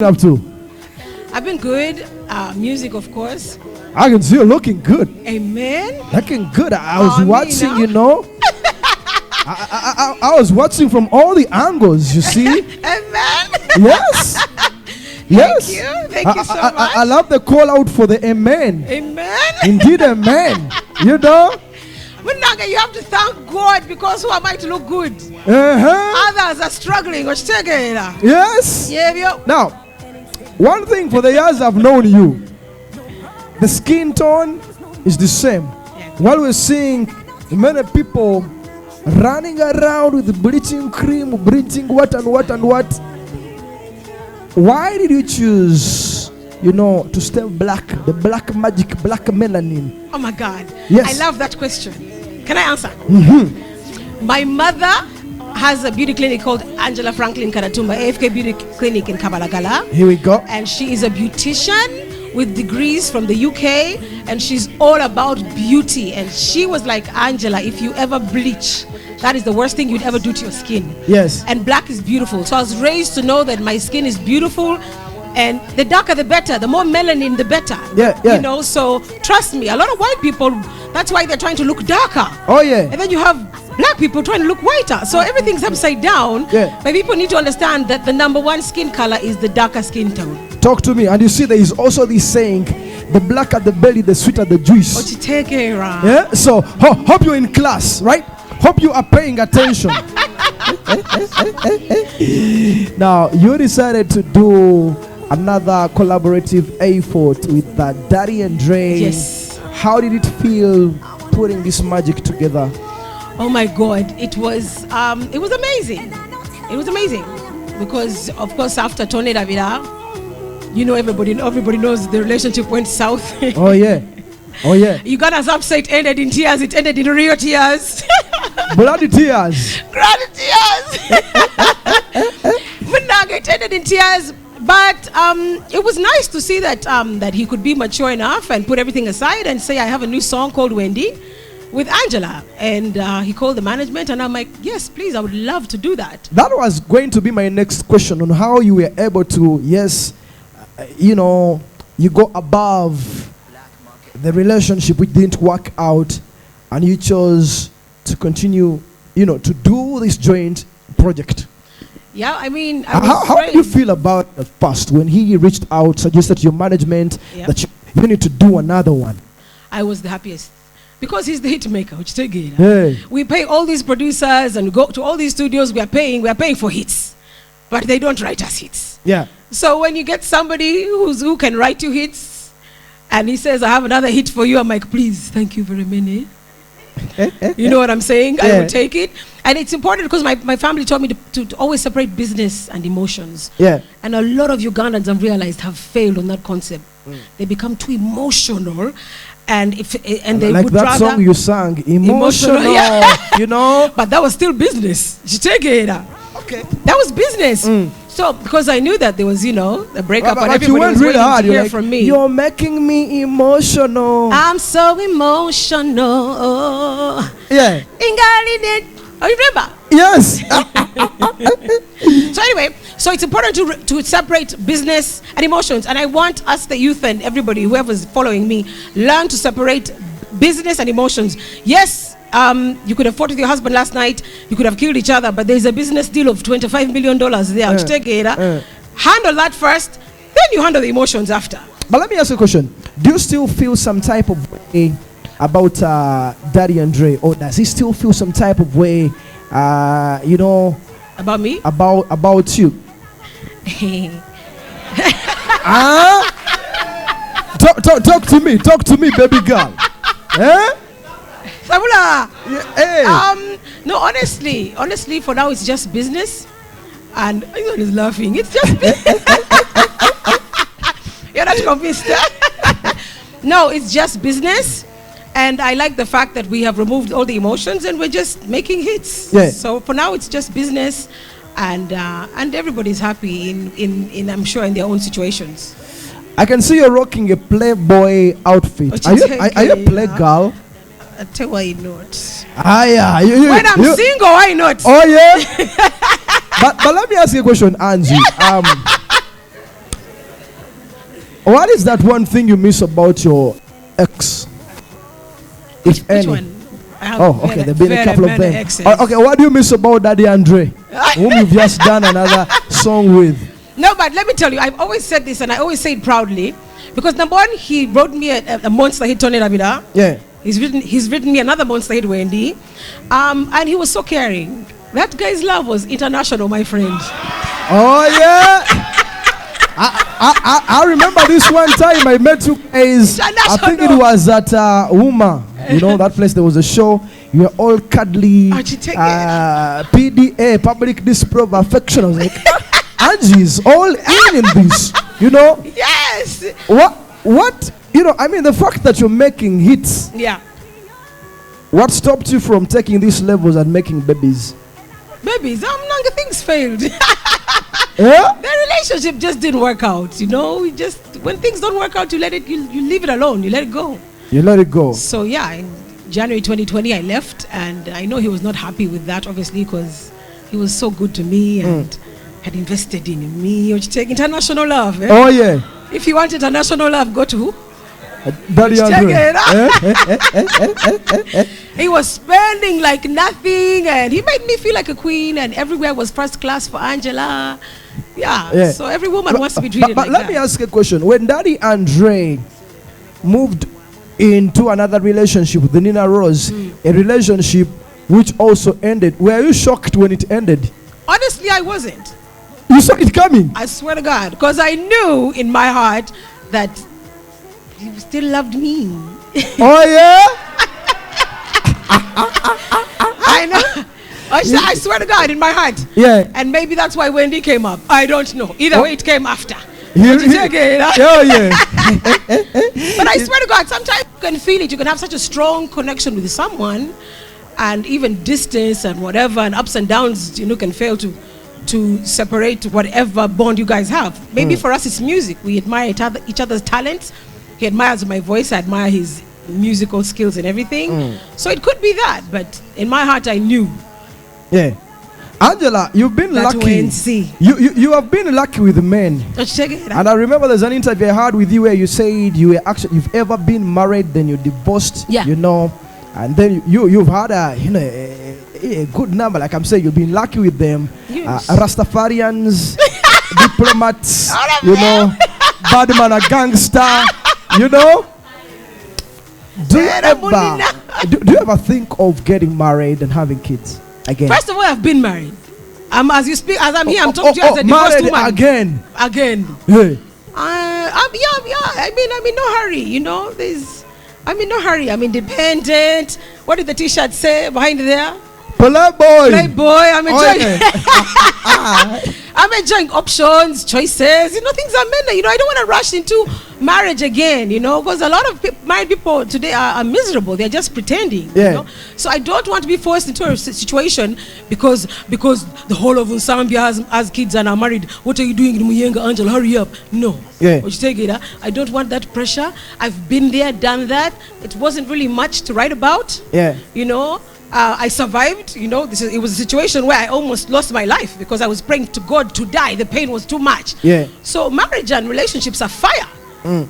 Up to? I've been good. Music, of course. I can see you looking good. Amen. Looking good. I was watching, you know. I was watching from all the angles, you see. Amen. Yes. Yes. Thank you. Thank you so much. I love the call out for the amen. Amen. Indeed, amen. You know. You have to thank God, because who am I to look good? Others are struggling. Yes. Yeah. Now, one thing for the years I've known you, the skin tone is the same. Yeah. While we're seeing many people running around with bleaching cream, bleaching what and what and what, why did you choose, to stay black, the black magic, black melanin? Oh my God. Yes. I love that question. Can I answer? Mm-hmm. My mother has a beauty clinic called Angela Franklin Karatumba, AFK Beauty Clinic in Kabalagala. Here we go. And she is a beautician with degrees from the UK, and she's all about beauty. And she was like, Angela, if you ever bleach, that is the worst thing you'd ever do to your skin. Yes. And black is beautiful. So I was raised to know that my skin is beautiful, and the darker the better, the more melanin the better. Yeah. So trust me, a lot of white people, that's why they're trying to look darker. Oh yeah. And then you have black people trying to look whiter. So everything's upside down. Yeah. But people need to understand that the number one skin color is the darker skin tone. Talk to me. And you see, there is also this saying, the blacker the belly, the sweeter the juice. Yeah. So hope you're in class, right? Hope you are paying attention. Now, you decided to do another collaborative effort with Daddy and Dre. Yes. How did it feel putting this magic together? Oh my God, it was amazing. It was amazing because, of course, after Tony Davida, everybody knows the relationship went south. Oh yeah. Uganda's upset ended in tears. It ended in real tears. Bloody tears. Bloody tears. It ended in tears. But it was nice to see that he could be mature enough and put everything aside and say, I have a new song called Wendy with Angela. And he called the management, and I'm like, yes, please, I would love to do that. That was going to be my next question, on how you were able to, you go above the relationship which didn't work out, and you chose to continue, to do this joint project. Yeah, I mean, how did you feel about it at first when he reached out, suggested to your management that you need to do another one? I was the happiest because he's the hit maker. Hey. We pay all these producers and go to all these studios. We are paying for hits, but they don't write us hits. Yeah. So when you get somebody who can write you hits, and he says, I have another hit for you, I'm like, please, thank you very many. You know what I'm saying? Yeah. I will take it. And it's important because my family taught me to always separate business and emotions. Yeah. And a lot of Ugandans, I've realized, have failed on that concept. They become too emotional, and they like would that rather song you sang, emotional. Yeah. But that was still business. Okay. That was business. So because I knew that there was, a breakup, but and everybody was really waiting hard. to hear from me. You're making me emotional. I'm so emotional. Yeah. Oh, you remember? Yes. So anyway, so it's important to separate business and emotions. And I want us, the youth, and everybody, whoever's following me, learn to separate business and emotions. Yes, you could have fought with your husband last night. You could have killed each other. But there's a business deal of $25 million there. Handle that first. Then you handle the emotions after. But let me ask you a question. Do you still feel some type of way about Daddy and Dre, or does he still feel some type of way, about me? About you? Talk to me, baby girl. No, honestly, for now it's just business, and everyone is laughing. It's just business. You're not convinced? No, it's just business. And I like the fact that we have removed all the emotions and we're just making hits. Yeah. So for now, it's just business, and everybody's happy in I'm sure in their own situations. I can see you're rocking a Playboy outfit. Are you a play girl? I tell you why not. Yeah. When I'm single, why not? Oh yeah. But let me ask you a question, Angie. What is that one thing you miss about your ex? If Which any. one? I have Okay, there've been a couple of them. exes. Okay, what do you miss about Daddy Andre, whom you've just done another song with? No, but let me tell you, I've always said this, and I always say it proudly, because number one, he wrote me a monster hit, Tony Rabida. Yeah. He's written me another monster hit, Wendy, and he was so caring. That guy's love was international, my friend. Oh yeah. I remember this one time I met you guys. I think it was at Uma. You know that place. There was a show. You were all cuddly. PDA, public display of affection. I was like, Angie's all in this. You know. Yes. What? You know. I mean, the fact that you're making hits. Yeah. What stopped you from taking these levels and making babies? Babies, things failed. Yeah? The relationship just didn't work out, you know. When things don't work out, you leave it alone. You let it go. You let it go. So yeah, in January 2020, I left, and I know he was not happy with that, obviously, because he was so good to me and had invested in me. You take international love. Eh? Oh yeah. If you want international love, go to who? Daddy Andre. He was spending like nothing, and he made me feel like a queen, and everywhere was first class for Angela. Yeah. So every woman wants to be treated but like let me ask a question. When Daddy Andre moved into another relationship with Nina Rose, a relationship which also ended, were you shocked when it ended? Honestly, I wasn't. You saw it coming? I swear to God, because I knew in my heart that he still loved me. Oh yeah. I know. I swear to God, in my heart. Yeah. And maybe that's why Wendy came up. I don't know. Either way, it came after. Yeah. Oh yeah. But I swear to God, sometimes you can feel it. You can have such a strong connection with someone, and even distance and whatever and ups and downs, can fail to separate whatever bond you guys have. Maybe for us, it's music. We admire each other's talents. He admires my voice. I admire his musical skills and everything. So it could be that, but in my heart, I knew. Yeah. Angela, you've been lucky. You have been lucky with men. And I remember there's an interview I had with you where you said you've ever been married, then you divorced. Yeah. And then you've had a good number. Like I'm saying, you've been lucky with them. Yes. Rastafarians, diplomats, bad man, a gangster. Do you ever think of getting married and having kids again? First of all, I've been married. As I'm here, I'm talking to you as a divorced woman. Again. Yeah. I'm in no hurry. I'm in no hurry. I'm independent. What did the T-shirt say behind there? Playboy. I'm enjoying. I'm enjoying options, choices. Things are many. I don't want to rush into marriage again. Because a lot of married people today are miserable. They're just pretending. Yeah. So I don't want to be forced into a situation because the whole of Zambia has kids and are married. What are you doing, Muyenga Angela? Hurry up! No. Yeah. I don't want that pressure. I've been there, done that. It wasn't really much to write about. Yeah. I survived. It was a situation where I almost lost my life because I was praying to God to die. The pain was too much. Yeah. So marriage and relationships are fire,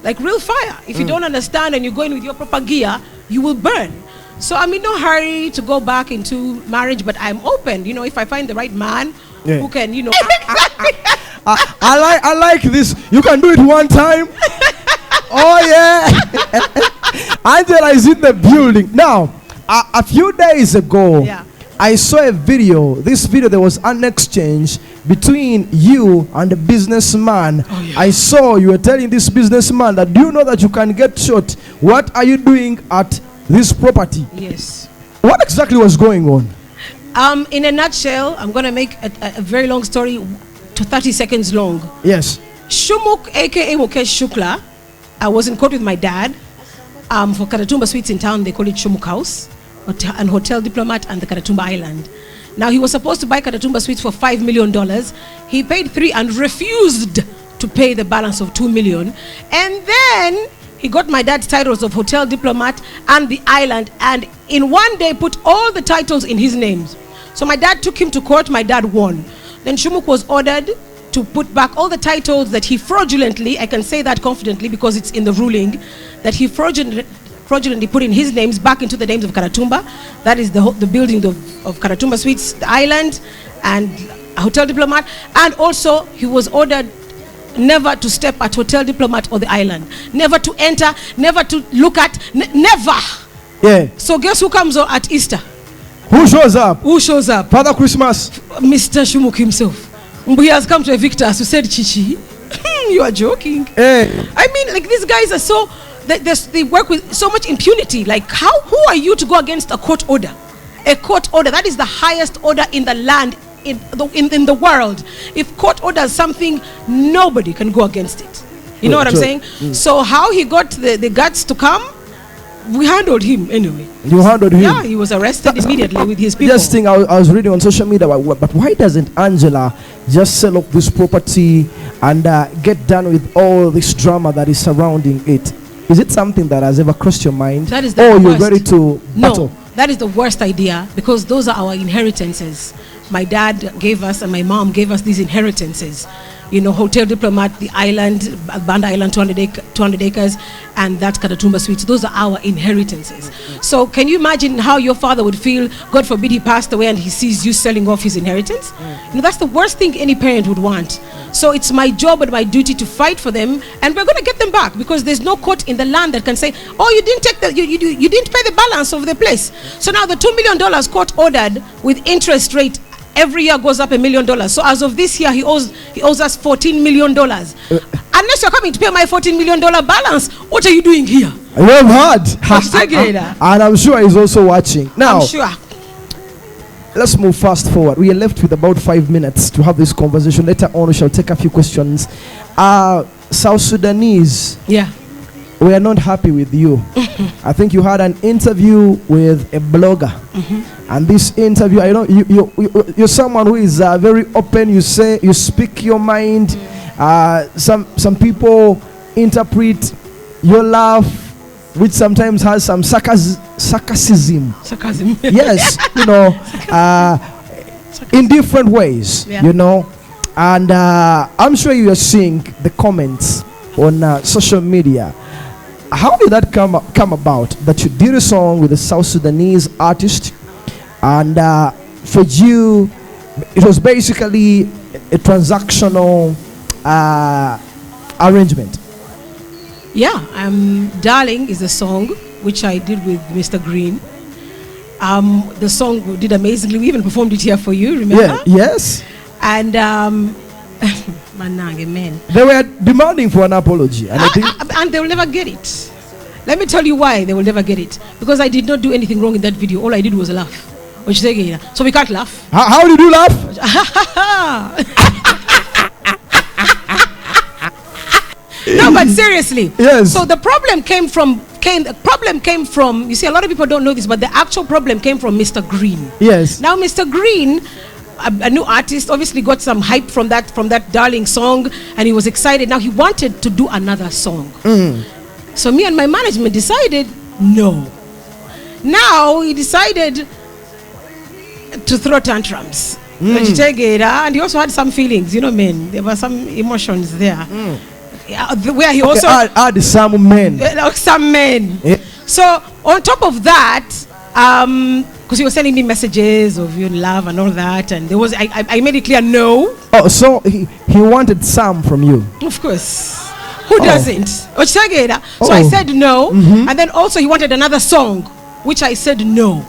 like real fire. If you don't understand and you're going with your proper gear, you will burn. So I'm in no hurry to go back into marriage, but I'm open. If I find the right man who can, I like this. You can do it one time. Oh yeah. Angela is in the building now. A few days ago, I saw a video. This video, there was an exchange between you and a businessman. Oh, yeah. I saw you were telling this businessman that, do you know that you can get shot? What are you doing at this property? Yes. What exactly was going on? In a nutshell, I'm going to make a very long story to 30 seconds long. Yes. Shumuk, aka Mukesh Shukla, I was in court with my dad for Karatumba Suites in town. They call it Shumuk House. And Hotel Diplomat and the Karatumba Island. Now he was supposed to buy Karatumba Suites for $5 million. He paid $3 million and refused to pay the balance of $2 million. And then he got my dad's titles of Hotel Diplomat and the island, and in one day put all the titles in his names. So my dad took him to court. My dad won. Then Shumuk was ordered to put back all the titles that he fraudulently, I can say that confidently because it's in the ruling, that he fraudulently put in his names back into the names of Karatumba. That is the building of Karatumba Suites, the island, and a Hotel Diplomat. And also, he was ordered never to step at Hotel Diplomat or the island. Never to enter, never to look at, never. Yeah. So guess who comes at Easter? Who shows up? Who shows up? Father Christmas. Mr. Shumuk himself. He has come to evict us. You said, Chichi. You are joking. Hey. I mean, like, these guys are so, they work with so much impunity. Like, who are you to go against a court order? A court order, that is the highest order in the land, in the world. If court orders something, nobody can go against it. You know what I'm saying? So how he got the guts to come, we handled him anyway. You handled him? Yeah, he was arrested immediately with his people. Just thing I was reading on social media, but why doesn't Angela just sell off this property and get done with all this drama that is surrounding it? Is it something that has ever crossed your mind? That is the worst. You're ready to battle? No, that is the worst idea because those are our inheritances. My dad gave us and my mom gave us these inheritances. You know, Hotel Diplomat, the island, Banda Island, 200 acres, and that Karatumba Suites. Those are our inheritances. So can you imagine how your father would feel, God forbid he passed away and he sees you selling off his inheritance? You know, that's the worst thing any parent would want. So it's my job and my duty to fight for them, and we're going to get them back because there's no court in the land that can say, oh, you didn't take you didn't pay the balance of the place. So now the $2 million court ordered with interest rate every year goes up $1 million. So as of this year, he owes us $14 million. Unless you're coming to pay my $14 million balance, what are you doing here? You have heard. And I'm sure he's also watching. Now, I'm sure. Let's move fast forward. We are left with about 5 minutes to have this conversation. Later on, we shall take a few questions. South Sudanese. Yeah. We are not happy with you. I think you had an interview with a blogger. And this interview, I know you're someone who is very open. You speak your mind. Some people interpret your laugh, which sometimes has some sarcasm. Sarcasm. Yes, you know, in different ways, you know. And I'm sure you are seeing the comments on social media. How did that come about, that you did a song with a South Sudanese artist, and for you it was basically a transactional arrangement? Yeah, Darling is a song which I did with Mr. Green. The song did amazingly. We even performed it here for you, remember? Yeah, yes. And they were demanding for an apology, and I think and they will never get it. Let me tell you why they will never get it. Because I did not do anything wrong in that video. All I did was laugh. So we can't laugh. How did you laugh? No, but seriously. Yes. So the problem came from, you see, a lot of people don't know this, but the actual problem came from Mr. Green. Yes. Now Mr. Green, a new artist, obviously got some hype from that Darling song, and he was excited. Now he wanted to do another song. So me and my management decided no. Now he decided to throw tantrums. And he also had some feelings, you know, men. There were some emotions there. Where he also had some men. Some men. Yeah. So on top of that, because he was sending me messages of love and all that, and there was I made it clear no. Oh, so he wanted some from you. Of course. Who doesn't? So I said no, and then also he wanted another song, which I said no,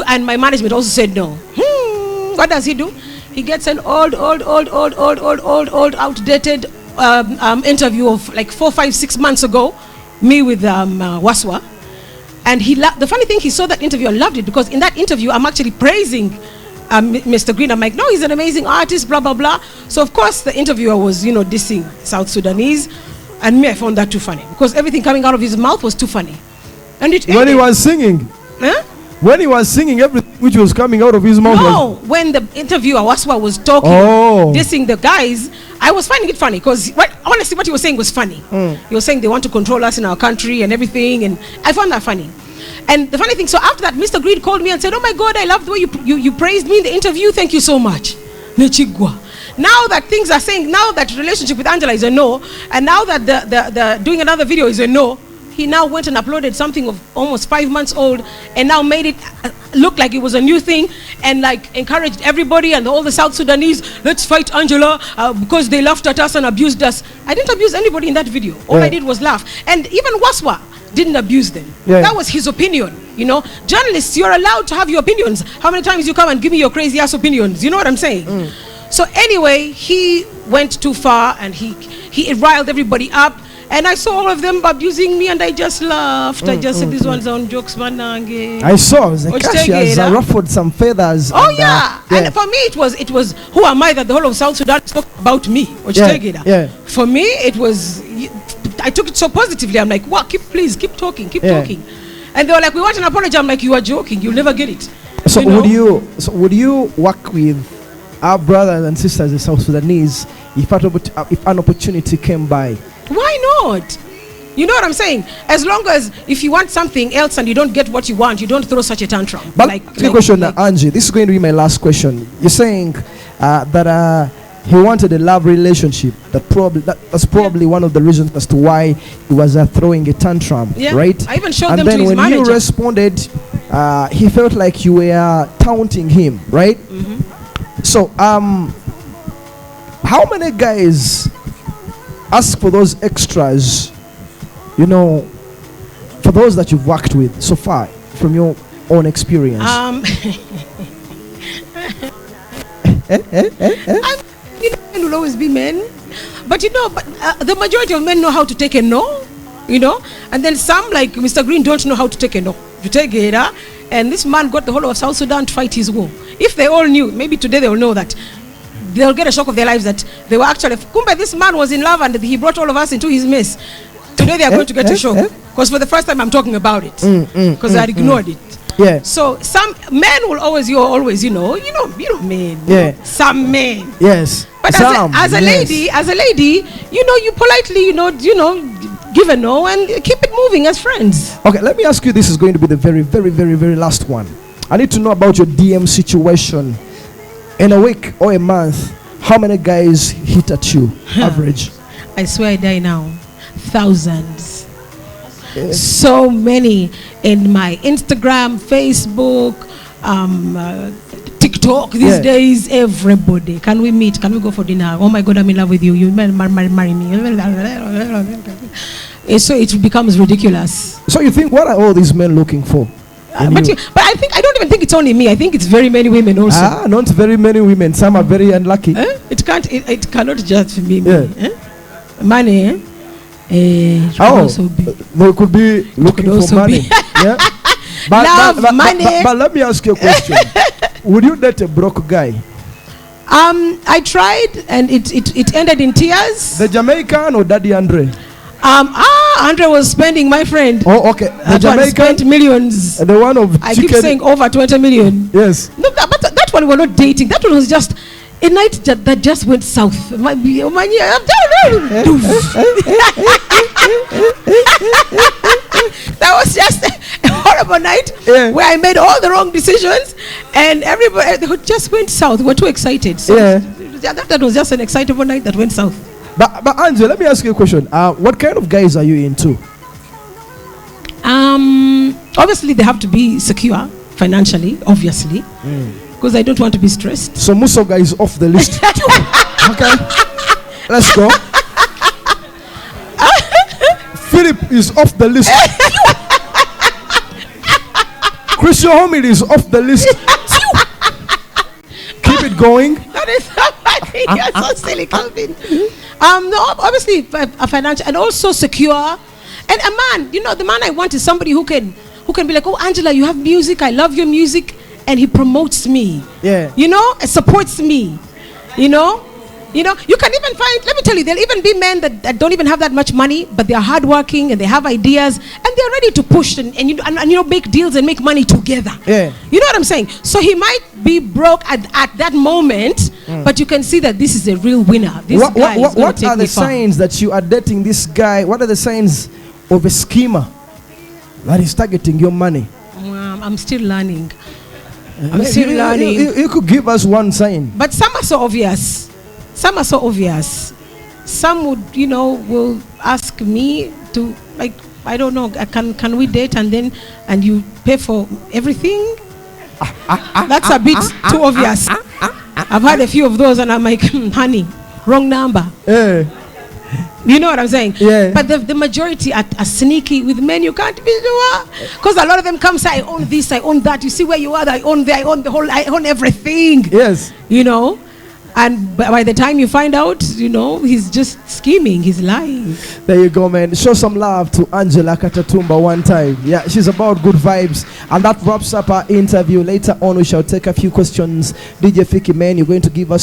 and my management also said no. What does he do? He gets an old, outdated interview of like 4, 5, 6 months ago, me with Waswa. And the funny thing, he saw that interview and loved it, because in that interview I'm actually praising Mr. Green. I'm like, no, he's an amazing artist, blah blah blah. So of course the interviewer was dissing South Sudanese, and me, I found that too funny, because everything coming out of his mouth was too funny. And when he was singing, when he was singing, everything which was coming out of his mouth. No, when the interviewer Waswa was talking, dissing the guys, I was finding it funny, because honestly what he was saying was funny. He was saying they want to control us in our country and everything, and I found that funny. And the funny thing, so after that, Mr. Green called me and said, oh my God, I love the way you praised me in the interview. Thank you so much. Now that things are saying, now that relationship with Angela is a no, and now that the doing another video is a no, he now went and uploaded something of almost 5 months old and now made it look like it was a new thing, and like encouraged everybody and all the South Sudanese, let's fight Angela because they laughed at us and abused us. I didn't abuse anybody in that video. All I did was laugh. And even Waswa didn't abuse them. That was his opinion. You know, journalists, you're allowed to have your opinions. How many times you come and give me your crazy ass opinions? You know what I'm saying? So anyway, he went too far and he riled everybody up. And I saw all of them abusing me, and I just laughed. I just said, these ones are on jokes, manange. I saw the Kashi has ruffled some feathers. Oh, and, and for me, it was who am I that the whole of South Sudan spoke about me? For me, it was, I took it so positively. I'm like, wow, please keep talking, keep talking. And they were like, we want an apology. I'm like, you are joking. You'll never get it. So would you work with our brothers and sisters in South Sudanese if an opportunity came by? Why not? You know what I'm saying? As long as if you want something else and you don't get what you want, you don't throw such a tantrum. But question, Angie, this is going to be my last question. You're saying that he wanted a love relationship. That's probably one of the reasons as to why he was throwing a tantrum, right? I even showed and them to his manager. And then when you responded, he felt like you were taunting him, right? So, how many guys ask for those extras, you know, for those that you've worked with so far, from your own experience? Men will always be men, but you know, the majority of men know how to take a no, you know, and then some, like Mr. Green, don't know how to take a no. You take it, and this man got the whole of South Sudan to fight his war. If they all knew, maybe today they will know that. They'll get a shock of their lives that they were actually, kumbe, this man was in love and he brought all of us into his mess. Today they are going to get a shock, because for the first time I'm talking about it, because I ignored it. So some men will always, you know, men. Some men. Yes. But as a lady, you know, you politely, you know, give a no and keep it moving as friends. Okay, let me ask you. This is going to be the very, very, very, very last one. I need to know about your DM situation. In a week or a month, how many guys hit at you, average? I swear I die now. Thousands. So many in my Instagram, Facebook, TikTok these days. Everybody. Can we meet? Can we go for dinner? Oh my God, I'm in love with you. You marry me. So it becomes ridiculous. So you think, what are all these men looking for? But I don't even think it's only me. I think it's very many women also. Not very many women. Some are very unlucky. It cannot just be me. Money. They could be looking for money. But let me ask you a question. Would you date a broke guy? I tried and it ended in tears. The Jamaican or Daddy Andre? Andre was spending, my friend. Oh, okay. The Jamaican spent millions. The one of I keep saying over 20 million. Yes. No, but that one we were not dating. That one was just a night that just went south. That was just a horrible night where I made all the wrong decisions and everybody just went south. We were too excited. So that was just an excitable night that went south. But Angela, let me ask you a question. What kind of guys are you into? Obviously, they have to be secure financially, obviously, because I don't want to be stressed. So Musoga is off the list. Okay, let's go. Philip is off the list. Christian Homie is off the list. Keep it going. That is so funny. You're so silly, Calvin. No, obviously a financial and also secure. And a man, you know, the man I want is somebody who can be like, oh, Angela, you have music. I love your music, and he promotes me. Yeah. You know, supports me. You know, you can even find. Let me tell you, there'll even be men that don't even have that much money, but they are hardworking and they have ideas and they're ready to push and make deals and make money together. Yeah. You know what I'm saying? So he might be broke at that moment, but you can see that this is a real winner. This guy is what take are the signs that you are dating this guy? What are the signs of a schemer that is targeting your money? I'm still learning. I'm still learning. You could give us one sign. But some are so obvious. some are so obvious. Some would, will ask me to, like, I don't know, can we date and you pay for everything? That's a bit too obvious. I've had a few of those and I'm like, honey, wrong number. You know what I'm saying? Yeah. But the majority are sneaky with men. You can't be sure, because a lot of them come say, I own this, I own that. You see where you are, I own there, I own the whole, I own everything. Yes. And by the time you find out, he's just scheming, he's lying. There you go, man. Show some love to Angela Katatumba one time. Yeah, she's about good vibes. And that wraps up our interview. Later on, we shall take a few questions. DJ Fiki, man, you're going to give us